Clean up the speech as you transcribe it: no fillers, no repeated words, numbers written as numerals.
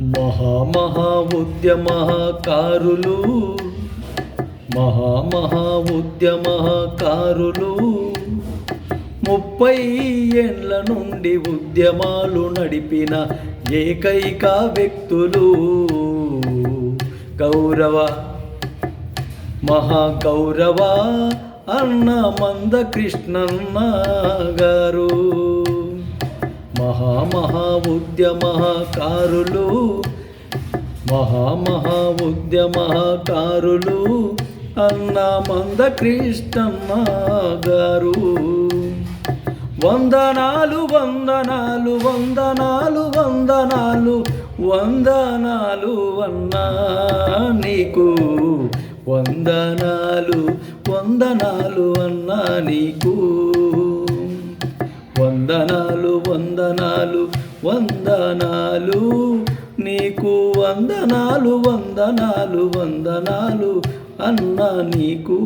మహా ఉద్యమకారులు ఉద్యమకారులు 30 ఏండ్ల నుండి ఉద్యమాలు నడిపిన ఏకైక వ్యక్తులు మహాగౌరవ అన్న మందకృష్ణన్న గారు. ఉద్యమకారులు ఉద్యమకారులు అన్న మందకృష్ణన్న గారు. వందనాలు వందనాలు వందనాలు వందనాలు వందనాలు అన్నా నీకు, వందనాలు వందనాలు అన్నా నీకు, వందనాలు వందనాలు వందనాలు నీకు, వందనాలు వందనాలు వందనాలు అన్నా నీకు.